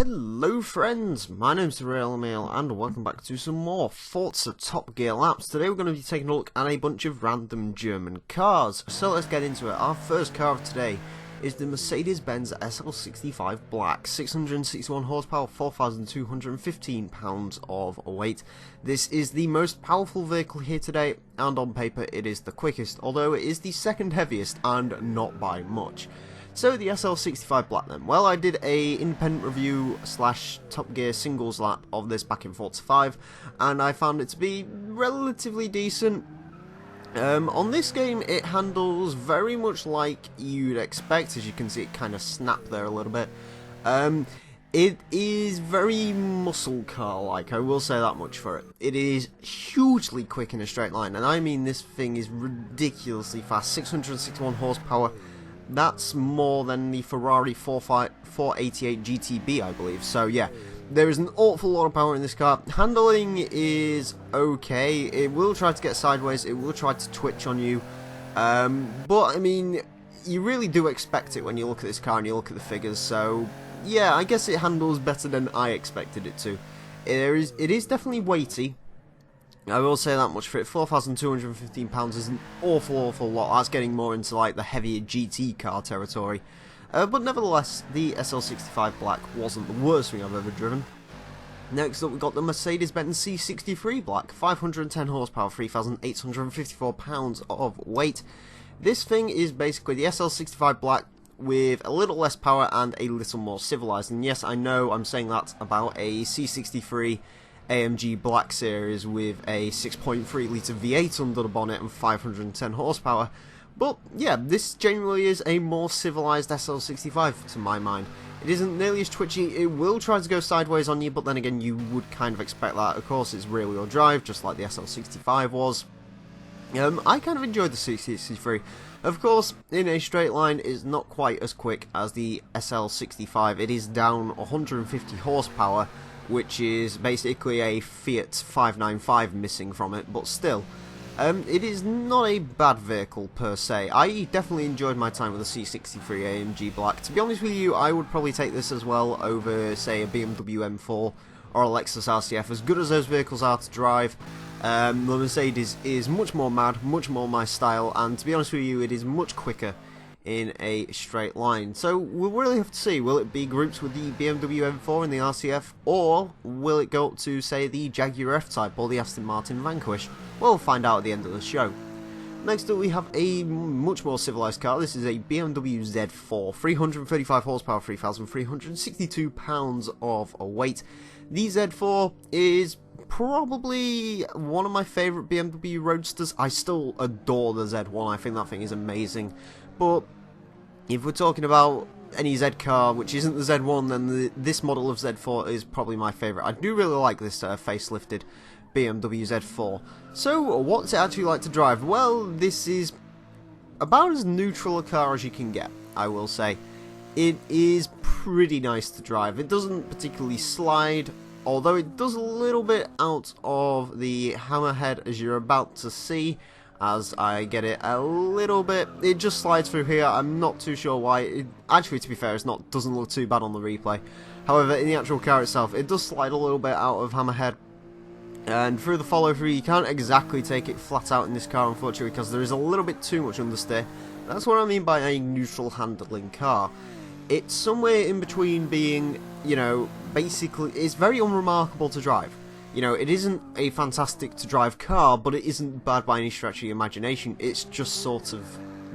Hello friends, my name's the Real Emile and welcome back to some more Forza Top Gear laps. Today we're going to be taking a look at a bunch of random German cars. So let's get into it. Our first car of today is the Mercedes-Benz SL65 Black, 661 horsepower, 4,215 pounds of weight. This is the most powerful vehicle here today, and on paper it is the quickest, although it is the second heaviest and not by much. So the SL65 Black then. Well, I did a independent review slash Top Gear singles lap of this back in Forza 5, and I found it to be relatively decent. On this game, it handles very much like you'd expect. As you can see, it kind of snapped there a little bit. It is very muscle car-like, I will say that much for it. It is hugely quick in a straight line, and I mean this thing is ridiculously fast. 661 horsepower. That's more than the Ferrari 488 GTB, I believe. So yeah, there is an awful lot of power in this car. Handling is okay. It will try to get sideways. It will try to twitch on you. But I mean, you really do expect it when you look at this car and you look at the figures. So yeah, I guess it handles better than I expected it to. It is definitely weighty. I will say that much for it. 4,215 pounds is an awful lot. That's getting more into like the heavier GT car territory. But nevertheless, the SL65 Black wasn't the worst thing I've ever driven. Next up, we've got the Mercedes-Benz C63 Black, 510 horsepower, 3,854 pounds of weight. This thing is basically the SL65 Black with a little less power and a little more civilized. And yes, I know I'm saying that about a C63 AMG Black Series with a 6.3 litre V8 under the bonnet and 510 horsepower. But yeah, this genuinely is a more civilized SL65 to my mind. It isn't nearly as twitchy. It will try to go sideways on you, but then again, you would kind of expect that. Of course, it's rear-wheel drive, just like the SL65 was. I kind of enjoyed the C63. Of course, in a straight line, it's not quite as quick as the SL65. It is down 150 horsepower, which is basically a Fiat 595 missing from it, but still, it is not a bad vehicle per se. I definitely enjoyed my time with the C63 AMG Black. To be honest with you, I would probably take this as well over, say, a BMW M4 or a Lexus RCF. As good as those vehicles are to drive, the Mercedes is much more mad, much more my style, and to be honest with you, it is much quicker in a straight line. So we'll really have to see, will it be grouped with the BMW M4 and the RCF, or will it go up to, say, the Jaguar F-Type or the Aston Martin Vanquish? We'll find out at the end of the show. Next up, we have a much more civilized car. This is a BMW Z4, 335 horsepower, 3,362 pounds of weight. The Z4 is probably one of my favourite BMW Roadsters. I still adore the Z1, I think that thing is amazing. But if we're talking about any Z car which isn't the Z1, then this model of Z4 is probably my favourite. I do really like this facelifted BMW Z4. So what's it actually like to drive? Well, this is about as neutral a car as you can get, I will say. It is pretty nice to drive. It doesn't particularly slide, although it does a little bit out of the hammerhead, as you're about to see. As I get it a little bit, it just slides through here. I'm not too sure why. Actually, to be fair, doesn't look too bad on the replay. However, in the actual car itself, it does slide a little bit out of hammerhead. And through the follow-through, you can't exactly take it flat out in this car, unfortunately, because there is a little bit too much understeer. That's what I mean by a neutral handling car. It's somewhere in between being, you know, basically, it's very unremarkable to drive. You know, it isn't a fantastic to drive car, but it isn't bad by any stretch of your imagination. It's just sort of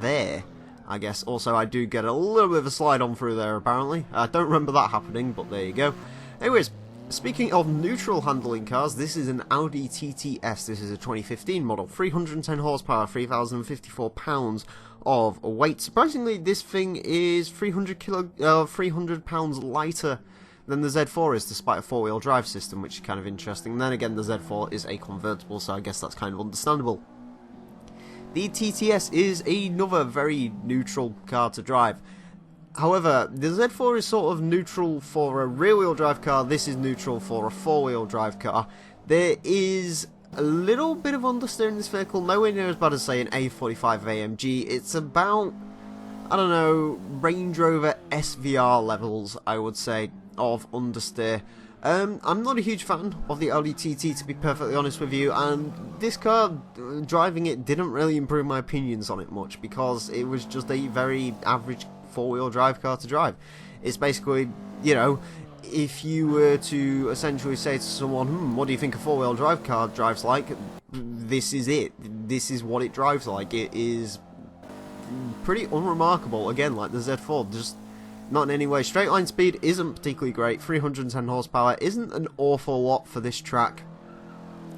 there, I guess. Also, I do get a little bit of a slide on through there, apparently. I don't remember that happening, but there you go. Anyways, speaking of neutral handling cars, this is an Audi TTS. This is a 2015 model, 310 horsepower, 3,054 pounds of weight. Surprisingly, this thing is 300 pounds lighter than the Z4 is, despite a four-wheel drive system, which is kind of interesting. And then again, the Z4 is a convertible, so I guess that's kind of understandable. The TTS is another very neutral car to drive. However, the Z4 is sort of neutral for a rear-wheel drive car. This is neutral for a four-wheel drive car. There is a little bit of understeer in this vehicle, nowhere near as bad as, say, an A45 AMG. It's about I don't know, Range Rover SVR levels, I would say, of understeer. I'm not a huge fan of the Audi TT, to be perfectly honest with you, and this car, driving it, didn't really improve my opinions on it much, because it was just a very average four-wheel drive car to drive. It's basically, you know, if you were to essentially say to someone, what do you think a four-wheel drive car drives like? This is it. This is what it drives like. It is pretty unremarkable, again, like the Z4, just not in any way. Straight line speed isn't particularly great. 310 horsepower isn't an awful lot for this track,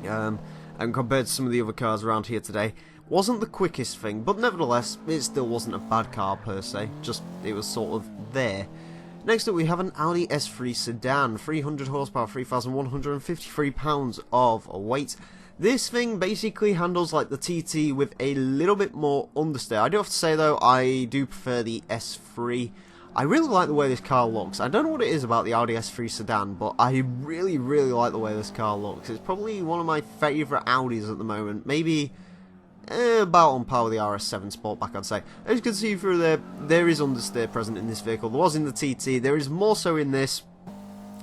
and compared to some of the other cars around here today, wasn't the quickest thing, but nevertheless, it still wasn't a bad car per se, just it was sort of there. Next up we have an Audi S3 Sedan, 300 horsepower, 3,153 pounds of weight. This thing basically handles like the TT with a little bit more understeer. I do have to say though, I do prefer the S3. I really like the way this car looks. I don't know what it is about the Audi S3 Sedan, but I really like the way this car looks. It's probably one of my favourite Audis at the moment. Maybe about on par with the RS7 Sportback, I'd say. As you can see through there is understeer present in this vehicle. There was in the TT. There is more so in this.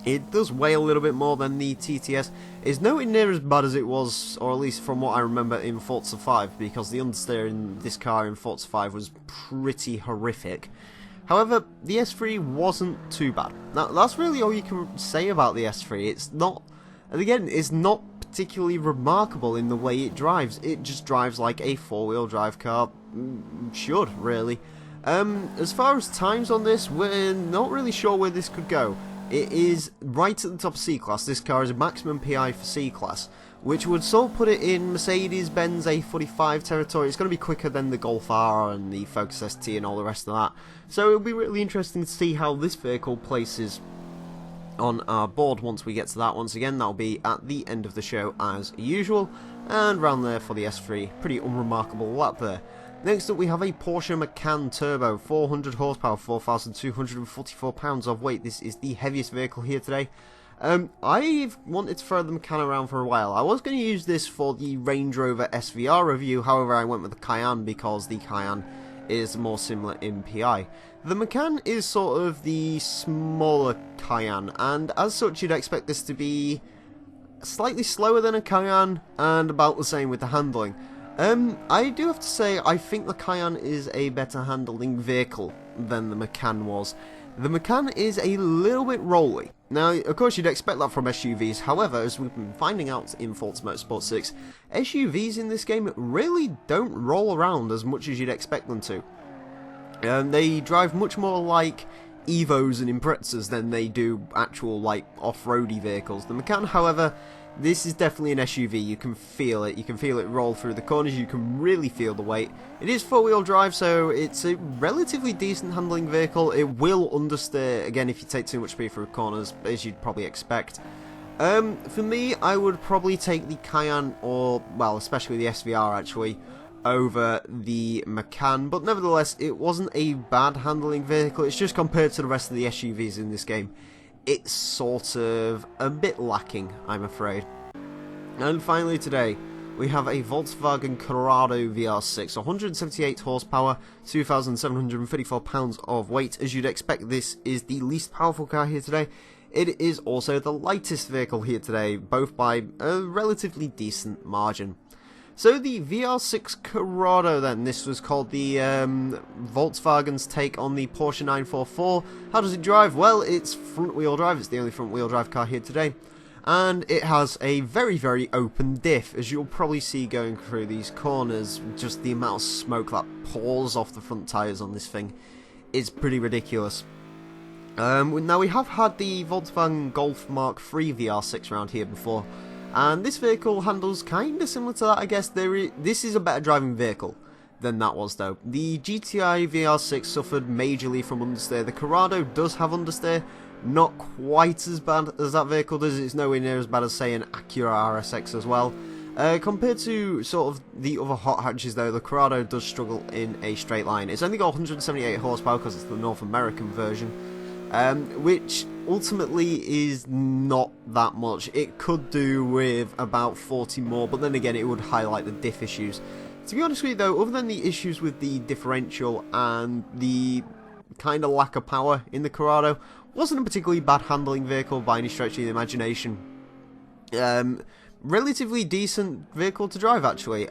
It does weigh a little bit more than the TTS. It's nowhere near as bad as it was, or at least from what I remember, in Forza 5, because the understeer in this car in Forza 5 was pretty horrific. However, the S3 wasn't too bad. Now, that's really all you can say about the S3. It's not, and again, it's not particularly remarkable in the way it drives. It just drives like a four-wheel drive car should, really. As far as times on this, we're not really sure where this could go. It is right at the top of C-Class. This car is a maximum PI for C-Class, which would sort of put it in Mercedes-Benz A45 territory. It's going to be quicker than the Golf R and the Focus ST and all the rest of that. So it'll be really interesting to see how this vehicle places on our board once we get to that. Once again, that'll be at the end of the show as usual. And round there for the S3, pretty unremarkable lap there. Next up we have a Porsche Macan Turbo, 400 horsepower, 4,244 pounds of weight. This is the heaviest vehicle here today. I've wanted to throw the Macan around for a while. I was going to use this for the Range Rover SVR review, however I went with the Cayenne because the Cayenne is more similar in PI. The Macan is sort of the smaller Cayenne, and as such you'd expect this to be slightly slower than a Cayenne and about the same with the handling. I do have to say, I think the Cayenne is a better handling vehicle than the Macan was. The Macan is a little bit rolly. Now, of course, you'd expect that from SUVs. However, as we've been finding out in Forza Motorsport 6, SUVs in this game really don't roll around as much as you'd expect them to. They drive much more like Evos and Imprezas than they do actual, like, off-roady vehicles. The Macan, however, this is definitely an SUV. You can feel it. You can feel it roll through the corners. You can really feel the weight. It is four-wheel drive, so it's a relatively decent handling vehicle. It will understeer, again, if you take too much speed through corners, as you'd probably expect. For me, I would probably take the Cayenne, or, well, especially the SVR, actually, over the Macan. But nevertheless, it wasn't a bad handling vehicle. It's just compared to the rest of the SUVs in this game, it's sort of a bit lacking, I'm afraid. And finally today, we have a Volkswagen Corrado VR6, 178 horsepower, 2,734 pounds of weight. As you'd expect, this is the least powerful car here today. It is also the lightest vehicle here today, both by a relatively decent margin. So the VR6 Corrado then, this was called the Volkswagen's take on the Porsche 944. How does it drive? Well, it's front wheel drive, it's the only front wheel drive car here today. And it has a very open diff, as you'll probably see going through these corners. Just the amount of smoke that pours off the front tyres on this thing is pretty ridiculous. Now we have had the Volkswagen Golf Mark III VR6 around here before, and this vehicle handles kind of similar to that, I guess. This is a better driving vehicle than that was, though. The GTI VR6 suffered majorly from understeer. The Corrado does have understeer, not quite as bad as that vehicle does. It's nowhere near as bad as, say, an Acura RSX as well. Compared to sort of the other hot hatches, though, the Corrado does struggle in a straight line. It's only got 178 horsepower because it's the North American version, which ultimately is not that much. It could do with about 40 more, but then again it would highlight the diff issues. To be honest with you though, other than the issues with the differential and the kind of lack of power in the Corrado, wasn't a particularly bad handling vehicle by any stretch of the imagination. Relatively decent vehicle to drive actually.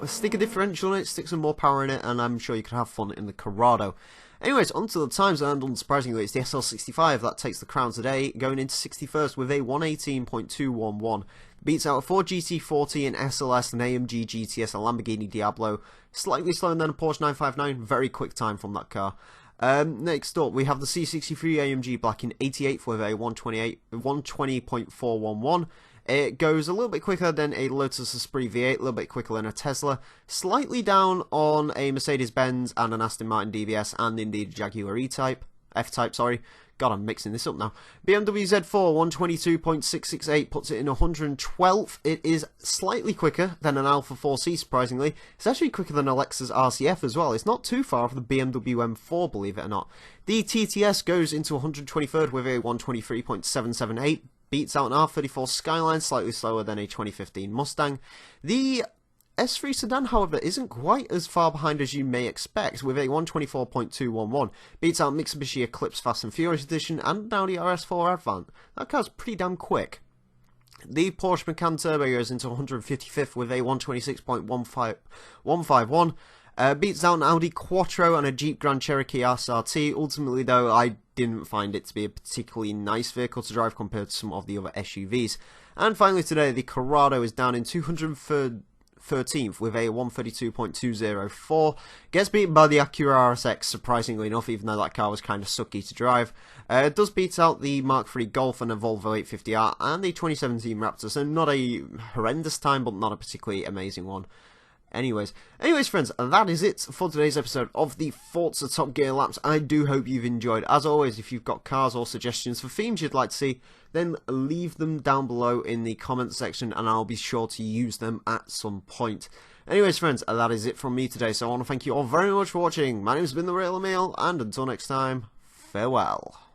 Stick a differential in it, stick some more power in it, and I'm sure you could have fun in the Corrado. Anyways, on to the times, and unsurprisingly, it's the SL65 that takes the crown today, going into 61st with a 118.211. Beats out a Ford GT40, an SLS, an AMG GTS, a Lamborghini Diablo. Slightly slower than a Porsche 959, very quick time from that car. Next up, we have the C63 AMG Black in 88th with a 120.411. It goes a little bit quicker than a Lotus Esprit V8, a little bit quicker than a Tesla, slightly down on a Mercedes-Benz and an Aston Martin DBS, and indeed a Jaguar F-Type, sorry. God, I'm mixing this up now. BMW Z4, 122.668, puts it in 112th. It is slightly quicker than an Alpha 4C, surprisingly. It's actually quicker than a Lexus RCF as well. It's not too far off the BMW M4, believe it or not. The TTS goes into 123rd with a 123.778. Beats out an R34 Skyline, slightly slower than a 2015 Mustang. The S3 Sedan, however, isn't quite as far behind as you may expect, with a 124.211. Beats out Mitsubishi Eclipse Fast and Furious Edition and Audi RS4 Avant. That car's pretty damn quick. The Porsche Macan Turbo goes into 155th with a 126.151. Beats out an Audi Quattro and a Jeep Grand Cherokee SRT. Ultimately, though, I didn't find it to be a particularly nice vehicle to drive compared to some of the other SUVs. And finally today, the Corrado is down in 213th with a 132.204. Gets beaten by the Acura RSX, surprisingly enough, even though that car was kind of sucky to drive. It does beat out the Mark III Golf and a Volvo 850R and the 2017 Raptor, so not a horrendous time, but not a particularly amazing one. Anyways, friends, that is it for today's episode of the Forza Top Gear Laps. I do hope you've enjoyed. As always, if you've got cars or suggestions for themes you'd like to see, then leave them down below in the comments section, and I'll be sure to use them at some point. Anyways, friends, that is it from me today, so I want to thank you all very much for watching. My name's been The Real Emile, and until next time, farewell.